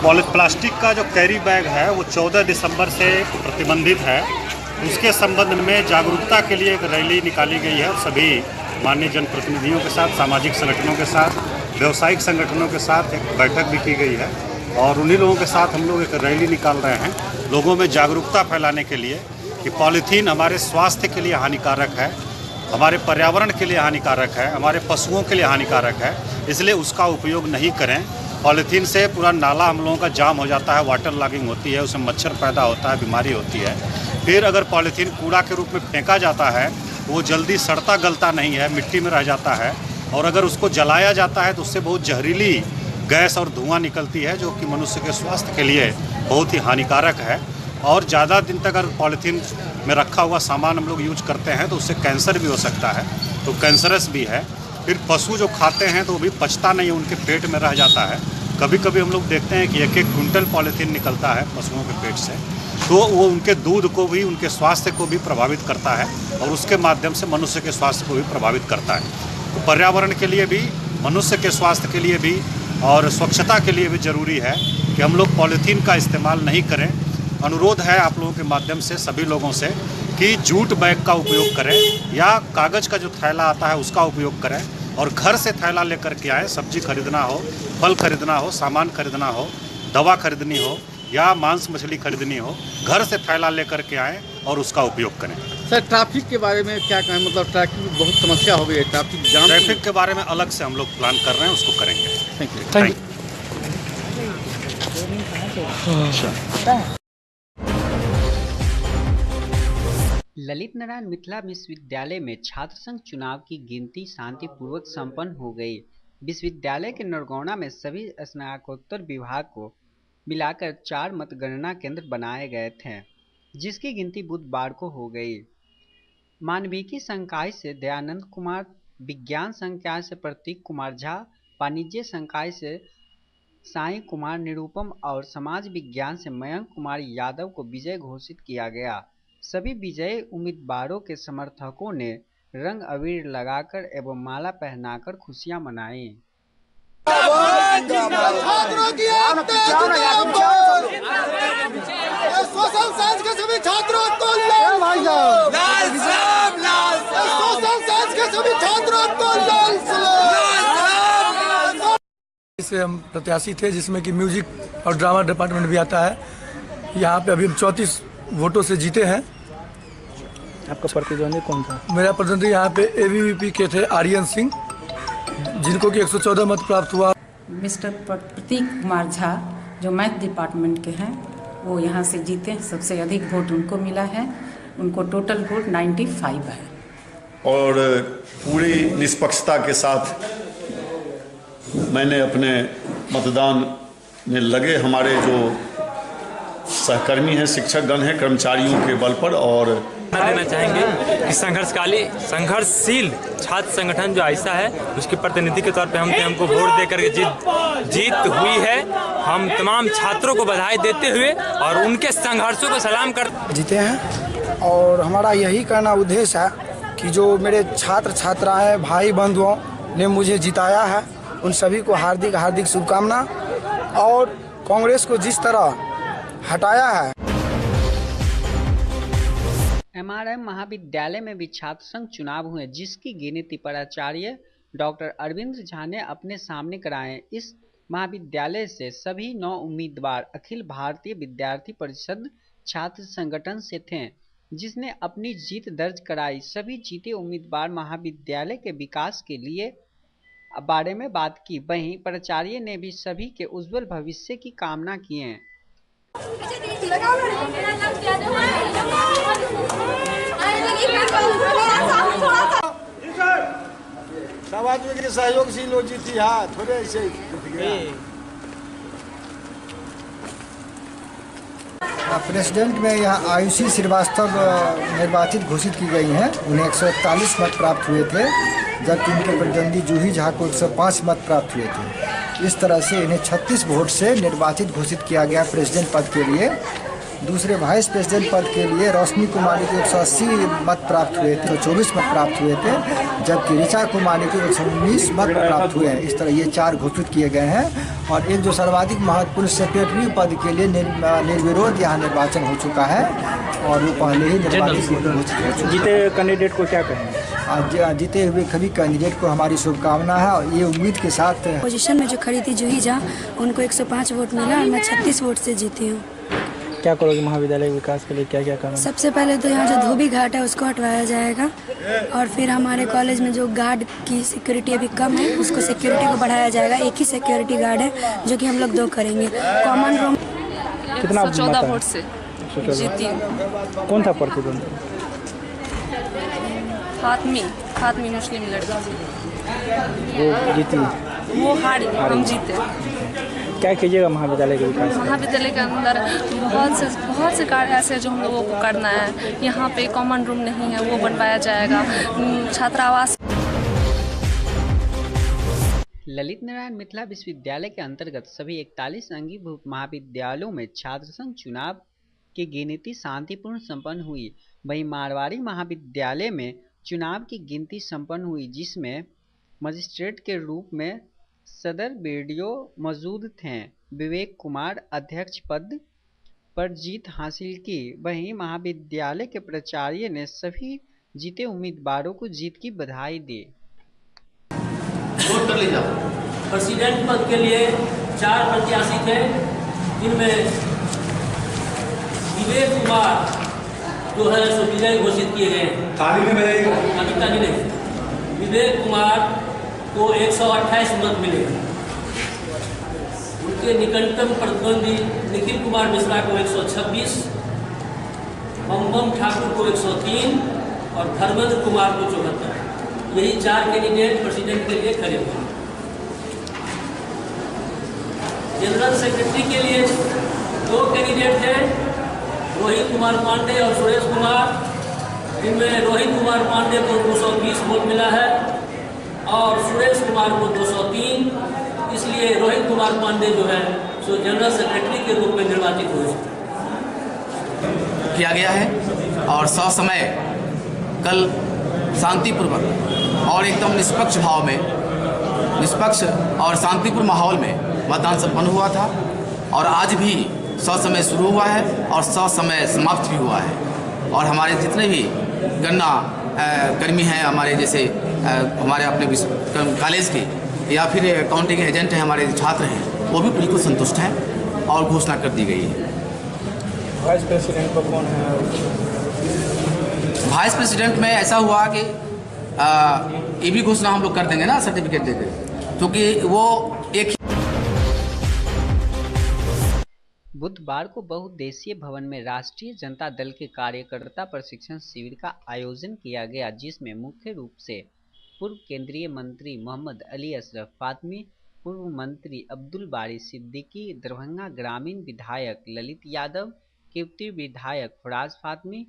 Plastic का जो carry bag है वो 14 दिसंबर से प्रतिबंधित है। उसके संबंध में जागरूकता के लिए एक रैली निकाली गई है और सभी माननीय जनप्रतिनिधियों के साथ, सामाजिक संगठनों के साथ, व्यावसायिक संगठनों के साथ एक बैठक भी की गई है और उन्हीं लोगों के साथ हम लोग एक रैली निकाल रहे हैं लोगों में जागरूकता फैलाने के लिए कि पॉलीथीन हमारे स्वास्थ्य के लिए हानिकारक है, हमारे पर्यावरण के लिए हानिकारक है, हमारे पशुओं के लिए हानिकारक है, इसलिए उसका उपयोग नहीं करें। पॉलीथीन से पूरा नाला हम लोगों का जाम हो जाता है, वाटर लॉगिंग होती है, उसमें मच्छर पैदा होता है, बीमारी होती है। फिर अगर पॉलीथीन कूड़ा के रूप में फेंका जाता है वो जल्दी सड़ता गलता नहीं है, मिट्टी में रह जाता है और अगर उसको जलाया जाता है तो उससे बहुत जहरीली गैस और धुआं निकलती है जो कि मनुष्य के स्वास्थ्य के लिए बहुत ही हानिकारक है। और ज़्यादा दिन तक अगर पॉलीथीन में रखा हुआ सामान हम लोग यूज करते हैं तो उससे कैंसर भी हो सकता है, तो कैंसरस भी है। फिर पशु जो खाते हैं तो वो भी पचता नहीं है, उनके पेट में रह जाता है। कभी कभी हम लोग देखते हैं कि 1-1 क्विंटल पॉलीथीन निकलता है पशुओं के पेट से, तो वो उनके दूध को भी, उनके स्वास्थ्य को भी प्रभावित करता है और उसके माध्यम से मनुष्य के स्वास्थ्य को भी प्रभावित करता है। तो पर्यावरण के लिए भी, मनुष्य के स्वास्थ्य के लिए भी और स्वच्छता के लिए भी ज़रूरी है कि हम लोग पॉलीथीन का इस्तेमाल नहीं करें। अनुरोध है आप लोगों के माध्यम से सभी लोगों से कि जूट बैग का उपयोग करें या कागज़ का जो थैला आता है उसका उपयोग करें और घर से थैला लेकर के आएँ। सब्जी खरीदना हो, फल खरीदना हो, सामान खरीदना हो, दवा खरीदनी हो या मांस मछली खरीदनी हो, घर से थैला लेकर के आएँ और उसका उपयोग करें। सर, ट्रैफिक के बारे में क्या कहें? मतलब ट्रैफिक में बहुत समस्या हो गई है, ट्रैफिक जाम। ट्रैफिक के बारे में अलग से हम लोग प्लान कर रहे हैं, उसको करेंगे। Thank you. ललित नारायण मिथिला विश्वविद्यालय में छात्र संघ चुनाव की गिनती शांतिपूर्वक संपन्न हो गई। विश्वविद्यालय के नरगौना में सभी स्नातकोत्तर विभाग को मिलाकर 4 मतगणना केंद्र बनाए गए थे, जिसकी गिनती बुधवार को हो गई। मानविकी संकाय से दयानंद कुमार, विज्ञान संकाय से प्रतीक कुमार झा, वाणिज्य संकाय से साई कुमार निरुपम और समाज विज्ञान से मयंक कुमार यादव को विजय घोषित किया गया। सभी विजयी उम्मीदवारों के समर्थकों ने रंग अबीर लगाकर एवं माला पहनाकर खुशियां मनाई। सोशल साइंस के सभी छात्रों को इससे हम प्रत्याशी थे जिसमें कि म्यूजिक और ड्रामा डिपार्टमेंट भी आता है। यहाँ पे अभी हम 34 वोटों से जीते हैं। आपका प्रतिद्वंदी कौन था? मेरा प्रतिद्वंदी यहाँ पे एबीवीपी के थे आर्यन सिंह, जिनको कि 114 मत प्राप्त हुआ। मिस्टर प्रतीक कुमार झा जो मैथ डिपार्टमेंट के हैं वो यहाँ से जीते हैं, सबसे अधिक वोट उनको मिला है, उनको टोटल वोट 95 है। और पूरी निष्पक्षता के साथ मैंने अपने मतदान में लगे हमारे जो सहकर्मी हैं, शिक्षकगण हैं, कर्मचारियों के बल पर और देना चाहेंगे कि संघर्षशील छात्र संगठन जो ऐसा है उसके प्रतिनिधि के तौर पे हमको वोट देकर के जीत हुई है। हम तमाम छात्रों को बधाई देते हुए और उनके संघर्षों को सलाम कर जीते हैं। और हमारा यही कहना उद्देश्य है कि जो मेरे छात्र छात्राएं भाई बंधुओं ने मुझे जिताया है उन सभी को हार्दिक हार्दिक शुभकामना। और कांग्रेस को जिस तरह हटाया है। एमआरएम महाविद्यालय में भी छात्र संघ चुनाव हुए, जिसकी गिनती प्राचार्य डॉक्टर अरविंद झा ने अपने सामने कराए। इस महाविद्यालय से सभी 9 उम्मीदवार अखिल भारतीय विद्यार्थी परिषद छात्र संगठन से थे, जिसने अपनी जीत दर्ज कराई। सभी जीते उम्मीदवार महाविद्यालय के विकास के लिए बारे में बात की। वहीं प्राचार्य ने भी सभी के उज्जवल भविष्य की कामना की है। सब आदमी के सहयोग से लोग जीती है, थोड़े ऐसे प्रेसिडेंट में यहाँ आयुषी श्रीवास्तव निर्वाचित घोषित की गई हैं। उन्हें 141 मत प्राप्त हुए थे, जबकि उनके प्रतिद्वंदी जूही झा को 105 मत प्राप्त हुए थे। इस तरह से इन्हें 36 वोट से निर्वाचित घोषित किया गया प्रेसिडेंट पद के लिए। दूसरे वाइस प्रेसिडेंट पद के लिए रोशनी कुमारी को 180 मत प्राप्त हुए थे, 124 मत प्राप्त हुए थे, जबकि ऋचा कुमारी को 119 मत प्राप्त हुए हैं। इस तरह ये 4 घोषित किए गए हैं और एक जो सर्वाधिक महत्वपूर्ण सेक्रेटरी पद के लिए निर्विरोध यहाँ निर्वाचन हो चुका है और वो पहले ही निर्वाचित घोषित हो चुका है। जीते कैंडिडेट को क्या कहेंगे? जीते हुए सभी कैंडिडेट को हमारी शुभकामना है और ये उम्मीद के साथ पोजीशन में जो खड़ी थी जूही झा, उनको 105 वोट मिला और मैं 36 वोट से जीती हूँ। क्या करोगे महाविद्यालय के विकास के लिए, क्या क्या करना? सबसे पहले तो यहाँ जो धोबी घाट है उसको हटवाया जाएगा और फिर हमारे कॉलेज में जो गार्ड की सिक्योरिटी अभी कम है उसको सिक्योरिटी को बढ़ाया जाएगा। एक ही सिक्योरिटी गार्ड है जो कि हम लोग 2 करेंगे। कॉमन रूम कितना 14 वोट से जीती। कौन था प्रतिद्वंदी? फातमी मुस्लिम लड़की, वो जीती, वो हारी, हम जीते। क्या कीजिएगा महाविद्यालय के विकास? महाविद्यालय के अंदर बहुत से कार्य ऐसे जो हम लोगों को करना है। यहाँ पे कॉमन रूम नहीं है, वो बनवाया जाएगा। छात्रावास। ललित नारायण मिथिला विश्वविद्यालय के अंतर्गत सभी 41 अंगीभूत महाविद्यालयों में छात्र संघ चुनाव की गिनती शांतिपूर्ण संपन्न हुई। वहीं मारवाड़ी महाविद्यालय में चुनाव की गिनती संपन्न हुई, जिसमें मजिस्ट्रेट के रूप में सदर बीडीओ मौजूद थे। विवेक कुमार अध्यक्ष पद पर जीत हासिल की। वहीं महाविद्यालय के प्राचार्य ने सभी जीते उम्मीदवारों को जीत की बधाई दी। प्रेसिडेंट पद के लिए 4 प्रत्याशी थे, जिनमें विवेक कुमार जो है सो विजयी घोषित किए गए। ताली नहीं। विवेक कुमार को 128 मत मिले। उनके निकटतम प्रतिद्वंदी निखिल कुमार मिश्रा को 126, बम ठाकुर को 103 और धर्मेंद्र कुमार को 74। यही 4 कैंडिडेट प्रेसिडेंट के लिए खड़े हुए। जनरल सेक्रेटरी के लिए 2 कैंडिडेट थे, रोहित कुमार पांडे और सुरेश कुमार, जिनमें रोहित कुमार पांडे को 220 वोट मिला है और सुरेश कुमार को 203। इसलिए रोहित कुमार पांडे जो है सो जनरल सेक्रेटरी के रूप में निर्वाचित हुए किया गया है और ससमय कल शांतिपूर्वक और एकदम निष्पक्ष भाव में, निष्पक्ष और शांतिपूर्ण माहौल में मतदान संपन्न हुआ था और आज भी ससमय शुरू हुआ है और ससमय समाप्त भी हुआ है। और हमारे जितने भी गन्ना कर्मी हैं, हमारे जैसे हमारे अपने कॉलेज के या फिर काउंटिंग एजेंट हैं, हमारे छात्र हैं, वो भी बिल्कुल संतुष्ट हैं और घोषणा कर दी गई है। वाइस प्रेसिडेंट पर कौन है? वाइस प्रेसिडेंट में ऐसा हुआ कि ये भी घोषणा हम लोग कर देंगे ना सर्टिफिकेट देकर, क्योंकि वो एक बुधवार को बहुउद्देशीय भवन में राष्ट्रीय जनता दल के कार्यकर्ता प्रशिक्षण शिविर का आयोजन किया गया, जिसमें मुख्य रूप से पूर्व केंद्रीय मंत्री मोहम्मद अली अशरफ फातमी, पूर्व मंत्री अब्दुल बारी सिद्दीकी, दरभंगा ग्रामीण विधायक ललित यादव, कीर्ति विधायक फराज फातमी,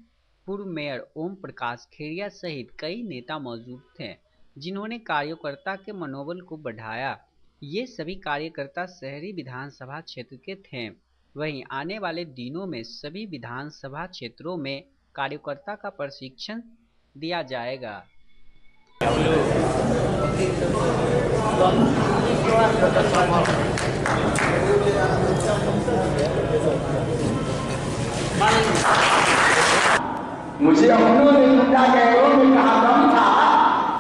पूर्व मेयर ओम प्रकाश खेरिया सहित कई नेता मौजूद थे, जिन्होंने कार्यकर्ता के मनोबल को बढ़ाया। ये सभी कार्यकर्ता शहरी विधानसभा क्षेत्र के थे। वहीं आने वाले दिनों में सभी विधानसभा क्षेत्रों में कार्यकर्ता का प्रशिक्षण दिया जाएगा। मुझे अपनों ने लूटा गैरों में कहा दम था,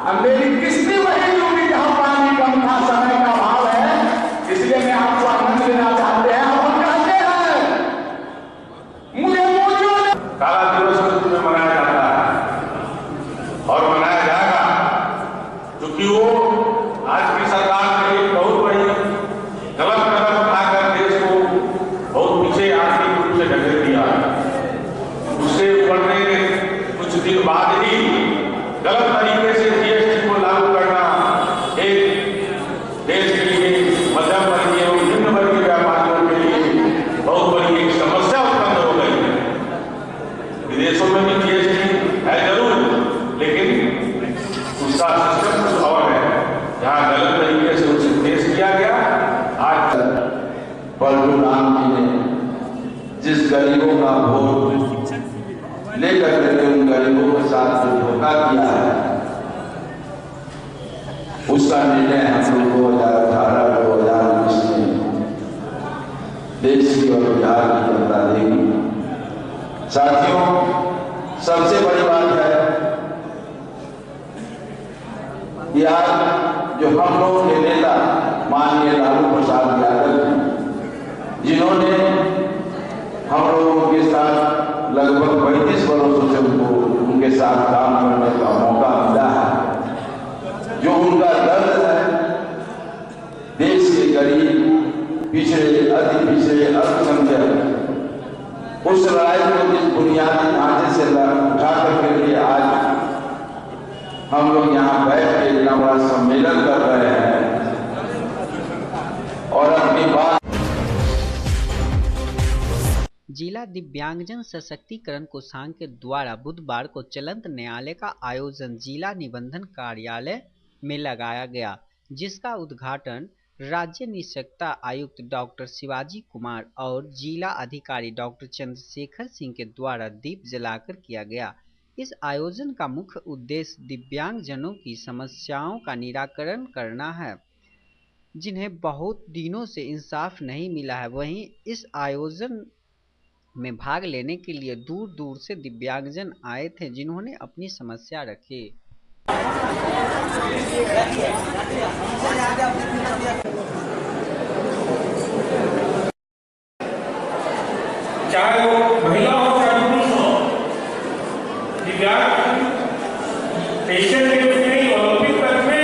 अब मेरी किस्ती वही डूबी जहाँ पानी कम था। समय का भाव है, इसलिए मैं आपको आनंद लेना चाहते हैं। हम कहते हैं मुझे मौजूद काला दिवस के रूप में मनाया जाता है और मनाया जाएगा, क्योंकि वो आज की सरकार ने एक बहुत बड़ी गलत कदम उठाकर देश को बहुत पीछे आर्थिक रूप से ढकेल दिया है। उससे उबरने के कुछ दिन बाद ही गलत तरीके से जीएसटी को लागू करना एक देश के लिए मध्यम वर्गीय और निम्न वर्गीय व्यापारियों के लिए बहुत बड़ी एक समस्या उत्पन्न हो गई है। विदेशों में भी जीएसटी है जरूर, लेकिन उसका सिस्टम कुछ और है। जहाँ गलत तरीके से उसे पेश किया गया, आज परशुराम जी ने जिस गरीबों का वोट लेकर के उन गरीबों के साथ जो धोखा किया है, उसका निर्णय हम लोग 2018-2019 में देश की और बिहार की जनता देगी। साथियों, सबसे बड़ी बात है कि आज जो हम लोग के नेता माननीय लालू प्रसाद यादव जी, जिन्होंने हम लोगों के साथ लगभग 35 वर्षों से उनके साथ काम करने का मौका मिला है, जो उनका दर्द है देश के गरीब, पिछड़े, अति पिछड़े, अल्पसंख्यक, उस लड़ाई को जिस बुनियादी ढांचे से उठा करके लिए आज हम लोग यहाँ बैठ के इतना बड़ा सम्मेलन कर रहे हैं और अपनी बात। जिला दिव्यांगजन सशक्तिकरण कोषांग के द्वारा बुधवार को चलंत न्यायालय का आयोजन जिला निबंधन कार्यालय में लगाया गया, जिसका उद्घाटन राज्य निष्पक्षता आयुक्त डॉक्टर शिवाजी कुमार और जिला अधिकारी डॉक्टर चंद्रशेखर सिंह के द्वारा दीप जलाकर किया गया। इस आयोजन का मुख्य उद्देश्य दिव्यांगजनों की समस्याओं का निराकरण करना है, जिन्हें बहुत दिनों से इंसाफ नहीं मिला है। वहीं इस आयोजन में भाग लेने के लिए दूर दूर से दिव्यांगजन आए थे, जिन्होंने अपनी समस्या रखी। चाहे वो महिला हो चाहे पुरुष हो, दिव्यांग एशियन गेम्स में ओलंपिक तक में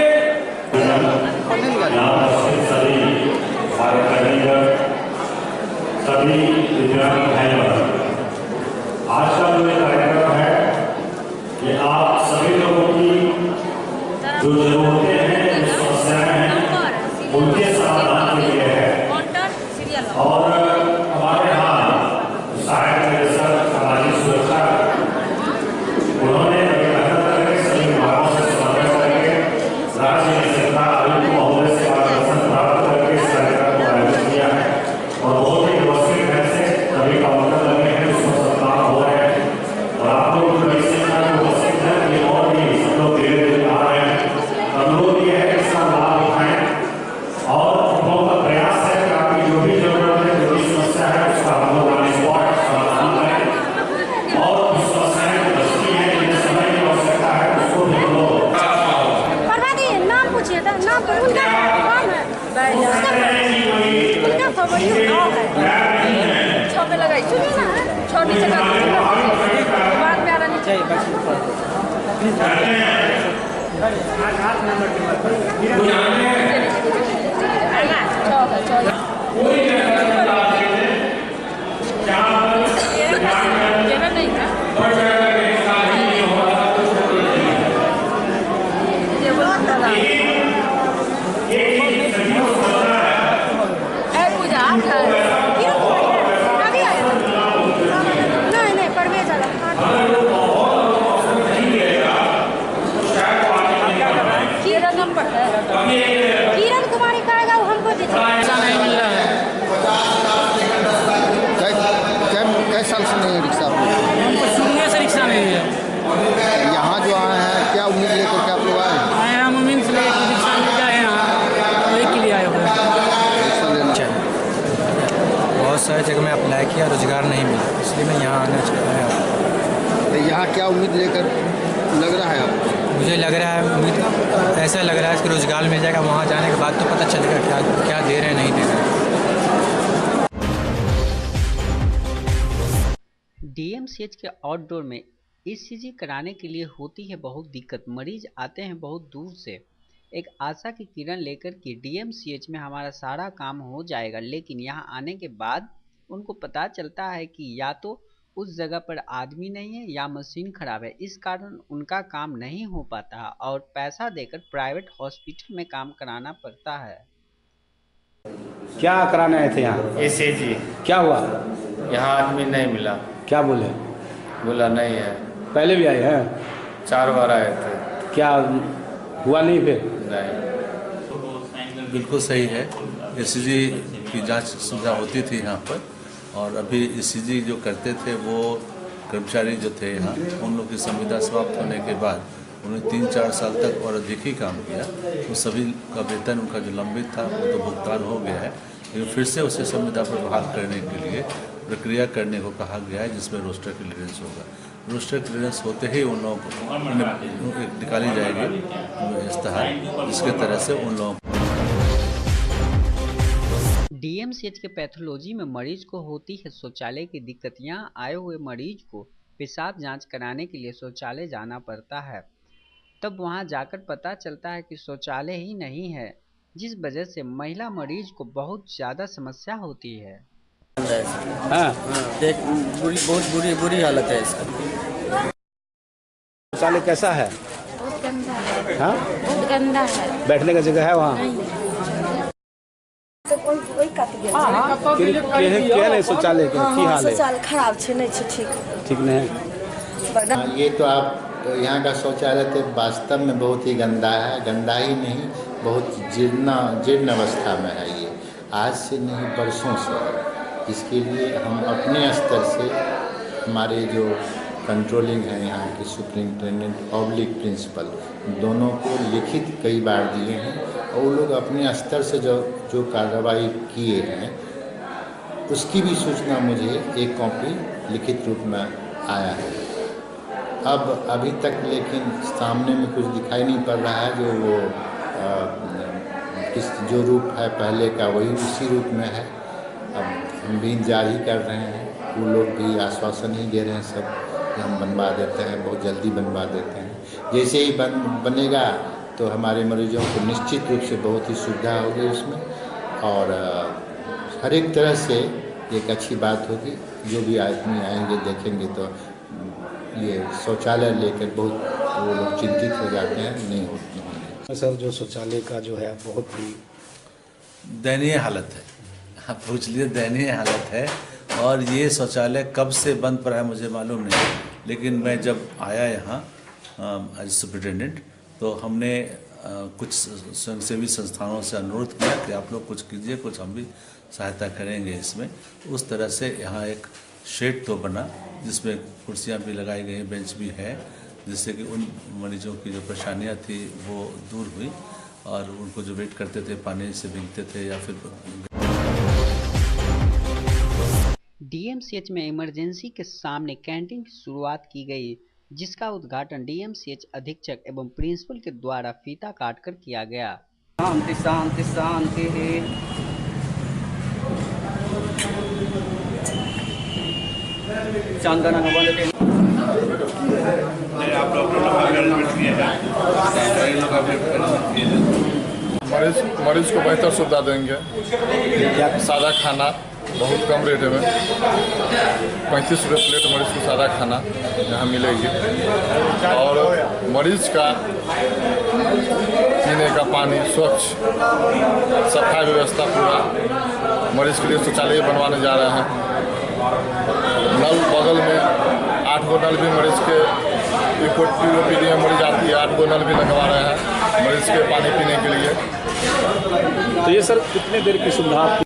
सभी दिव्यांग भाई बहन, आज का जो कार्यक्रम है ये आप सभी लोगों की जो जरूरतें हैं, जो समस्याएं हैं, उनके समाधान के लिए है। और हमारे यहाँ सहायक निदेशक सामाजिक सुरक्षा उन्होंने सभी विभागों से समन्वय करके राज्य निष्पक्षता आयुक्त महोदय से मार्गदर्शन प्राप्त करके इस कार्यक्रम को आयोजित किया है और बहुत ही व्यवस्थित ढंग से सभी काउंटर लगे हैं, उसमें सत्कार हो रहे हैं और आप लोग उपस्थित हैं कि और भी सब लोग धीरे धीरे आ रहे हैं। अनुरोध ये है कि इसका लाभ उठाएं और हम लोगों का प्रयास है कि आपकी जो भी जरूरत है, जो भी समस्या है, उसका हम लोग ऑन स्पॉट समाधान करें और उस समस्याएं जो बचती हैं, जिन्हें समय की आवश्यकता है, उसको भी हम लोग नाम पूछिए, नाम उनका कौन है? उनका फरवरी छः पे लगाई, सुनिए ना, छः नीचे का बाद में आ रहा नीचे। नहीं परवेज किरण नंबर है, किरण कुमारी कहेगा वो हमको ऐसा नहीं मिल रहा है। कै साल से नहीं है रिक्शा? हमको शुरू से रिक्शा नहीं है। यहाँ जो आए हैं क्या उम्मीद लेकर के आप लोग आए हैं? हम उम्मीद से लेकर रिक्शा मिल जाए, यहाँ एक के लिए आए हुए हैं। रिक्शा लेना चाहिए। बहुत सारी जगह में अप्लाई किया, रोजगार नहीं मिला, इसलिए मैं यहाँ आना चाहता हूँ। तो यहाँ क्या उम्मीद लेकर लग रहा है आपको? मुझे लग रहा है, उम्मीद ऐसा लग रहा है कि रोजगार मिल जाएगा। वहाँ जाने के बाद तो पता चलेगा क्या क्या दे रहे हैं, नहीं दे रहे हैं। डीएमसीएच के आउटडोर में ईसीजी कराने के लिए होती है बहुत दिक्कत। मरीज आते हैं बहुत दूर से, एक आशा की किरण लेकर कि डीएमसीएच में हमारा सारा काम हो जाएगा, लेकिन यहाँ आने के बाद उनको पता चलता है कि या तो उस जगह पर आदमी नहीं है या मशीन खराब है। इस कारण उनका काम नहीं हो पाता और पैसा देकर प्राइवेट हॉस्पिटल में काम कराना पड़ता है। क्या कराने आए थे यहाँ? ईसीजी। क्या हुआ? यहाँ आदमी नहीं मिला। क्या बोले? बोला नहीं है। पहले भी आए हैं? 4 बार आए थे। क्या हुआ नहीं फिर? नहीं। बिल्कुल सही है। ईसीजी की जांच सुविधा होती थी यहाँ पर, और अभी ईसीजी जो करते थे वो कर्मचारी जो थे यहाँ, उन लोग की संविदा समाप्त होने के बाद उन्होंने 3-4 साल तक और अधिक ही काम किया। तो सभी का वेतन उनका जो लंबित था वो तो भुगतान हो गया है, लेकिन फिर से उसे संविदा पर बहाल करने के लिए प्रक्रिया करने को कहा गया है, जिसमें रोस्टर क्लियरेंस होगा। रोस्टर क्लियरेंस होते ही उन लोगों को निकाली जाएगी इस्तेहार, जिसके तरह से उन लोगों को डीएमसीएच के पैथोलॉजी में मरीज को होती है शौचालय की दिक्कत। यहाँ आए हुए मरीज को पेशाब जांच कराने के लिए शौचालय जाना पड़ता है, तब वहां जाकर पता चलता है कि शौचालय ही नहीं है, जिस वजह से महिला मरीज को बहुत ज़्यादा समस्या होती है। हाँ, बहुत बुरी हालत है इसका। शौचालय कैसा है? बहुत गंदा है। हाँ? बहुत गंदा है। बैठने का जगह है वहाँ? तो कोई काट गया। केहन है शौचालय के? की हाल है? शौचालय खराब है, नहीं ठीक नहीं। ये तो आप यहाँ का शौचालय तो वास्तव में बहुत ही गंदा है। गंदा ही नहीं, बहुत जीर्ण अवस्था में है ये। आज से नहीं, बरसों से। इसके लिए हम अपने स्तर से हमारे जो कंट्रोलिंग है यहाँ के सुपरिंटेंडेंट ऑब्लिक प्रिंसिपल, दोनों को लिखित कई बार दिए हैं, और वो लोग अपने स्तर से जो कार्रवाई किए हैं उसकी भी सूचना मुझे एक कॉपी लिखित रूप में आया है। अब अभी तक लेकिन सामने में कुछ दिखाई नहीं पड़ रहा है। जो वो जो रूप है पहले का, वही उसी रूप में है। अब हम भी इंतजार ही कर रहे हैं। वो लोग भी आश्वासन ही दे रहे हैं सब कि हम बनवा देते हैं, बहुत जल्दी बनवा देते हैं। जैसे ही बनेगा तो हमारे मरीजों को निश्चित रूप से बहुत ही सुविधा होगी उसमें, और हर एक तरह से एक अच्छी बात होगी। जो भी आदमी आएंगे देखेंगे तो ये शौचालय लेकर बहुत वो लोग चिंतित हो जाते हैं, नहीं होते। सर, जो शौचालय का जो है बहुत ही दयनीय हालत है। आप पूछ लिए, दयनीय हालत है। और ये शौचालय कब से बंद पड़ा है मुझे मालूम नहीं, लेकिन मैं जब आया यहाँ एज सुपरिटेंडेंट, तो हमने कुछ स्वयंसेवी संस्थानों से अनुरोध किया कि आप लोग कुछ कीजिए, कुछ हम भी सहायता करेंगे इसमें। उस तरह से यहाँ एक शेड तो बना, जिसमें कुर्सियाँ भी लगाई गई, बेंच भी है, जिससे कि उन मरीजों की जो परेशानियाँ थी वो दूर हुई, और उनको जो वेट करते थे, पानी से भीगते थे या फिर। डीएमसीएच में इमरजेंसी के सामने कैंटीन की शुरुआत की गई, जिसका उद्घाटन डीएमसीएच अधीक्षक एवं प्रिंसिपल के द्वारा फीता काटकर किया गया। शांति शांति शांति। मरीज को बेहतर सुविधा देंगे। सादा खाना बहुत कम रेट में 35 रुपये प्लेट मरीज को सादा खाना यहाँ मिलेगी, और मरीज का पीने का पानी स्वच्छ, सफाई व्यवस्था पूरा। मरीज के लिए शौचालय बनवाने जा रहे हैं। नल बगल में 8 गो नल भी मरीज के पीने में मरीज आती है, 8 गो नल भी लगवा रहे हैं मरीज के पानी पीने के लिए। तो ये सर कितने देर की सुविधा?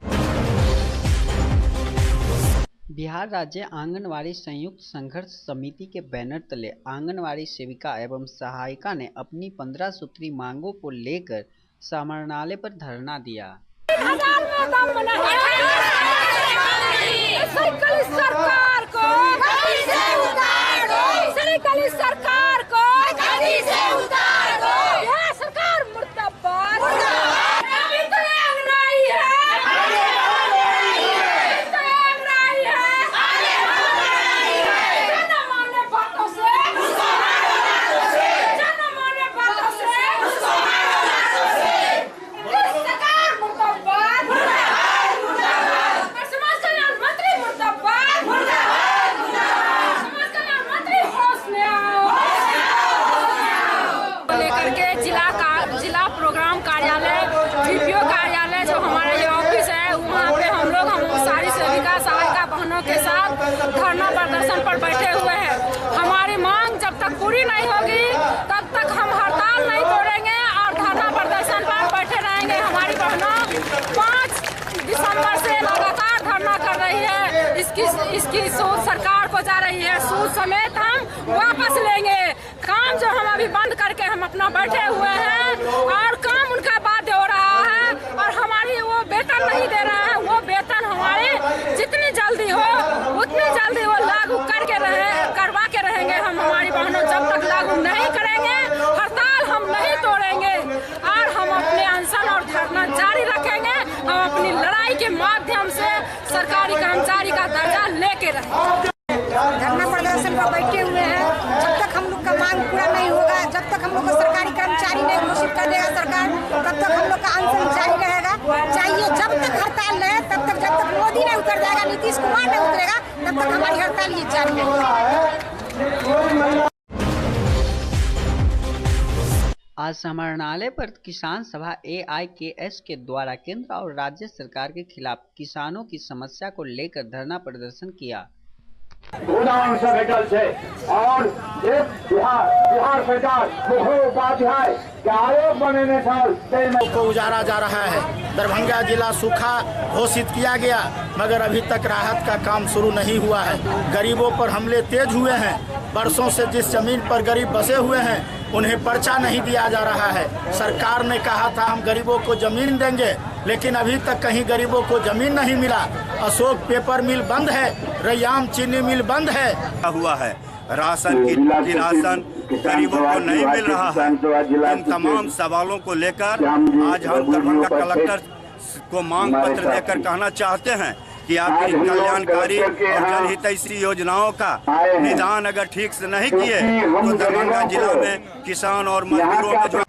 बिहार राज्य आंगनवाड़ी संयुक्त संघर्ष समिति के बैनर तले आंगनवाड़ी सेविका एवं सहायिका ने अपनी 15 सूत्री मांगों को लेकर समाहरणालय पर धरना दिया। के साथ धरना प्रदर्शन पर बैठे हुए हैं। हमारी मांग जब तक पूरी नहीं होगी तब तक हम हड़ताल नहीं तोड़ेंगे और धरना प्रदर्शन पर बैठे रहेंगे। हमारी बहनों 5 दिसंबर से लगातार धरना कर रही है। इसकी सूद सरकार को जा रही है। सूद समेत हम वापस लेंगे। काम जो हम अभी बंद करके हम अपना बैठे हुए हैं और काम उनका बाध्य हो रहा है और हमारी वो वेतन नहीं दे रहा है। कुमारी बहनों जब तक लागू नहीं करेंगे हड़ताल हम नहीं तोड़ेंगे और हम अपने अनशन और धरना जारी रखेंगे। हम अपनी लड़ाई के माध्यम से सरकारी कर्मचारी का दर्जा लेके रहेंगे। धरना प्रदर्शन पर बैठे हुए हैं। जब तक हम लोग का मांग पूरा नहीं होगा, जब तक हम लोग को सरकारी कर्मचारी नहीं घोषित कर देगा सरकार, तब तक हम लोग का अनशन जारी रहेगा। चाहिए जब तक हड़ताल रहे तब तक, जब तक मोदी नहीं उतर जाएगा, नीतीश कुमार नहीं उतरेगा, तब तक हमारी हड़ताल ये जारी रहेगी। आज समाहरणालय पर किसान सभा AIKS के द्वारा केंद्र और राज्य सरकार के खिलाफ किसानों की समस्या को लेकर धरना प्रदर्शन किया। गोदाम से भेटल है और बिहार सरकार मुखोपाध्याय के आयोग बनेने को उजारा जा रहा है। दरभंगा जिला सूखा घोषित किया गया मगर अभी तक राहत का काम शुरू नहीं हुआ है। गरीबों पर हमले तेज हुए हैं। बरसों से जिस जमीन पर गरीब बसे हुए हैं उन्हें पर्चा नहीं दिया जा रहा है। सरकार ने कहा था हम गरीबों को जमीन देंगे, लेकिन अभी तक कहीं गरीबों को जमीन नहीं मिला। अशोक पेपर मिल बंद है, रैयाम चीनी मिल बंद है। हुआ है राशन की राशन गरीबों को नहीं मिल रहा है। इन तमाम सवालों को लेकर आज हम दरभंगा कलेक्टर को मांग पत्र देकर कहना चाहते हैं कि आपकी कल्याणकारी और जनहितैषी योजनाओं का निदान अगर ठीक से नहीं किए तो दरभंगा जिला में किसान और मजदूरों में जो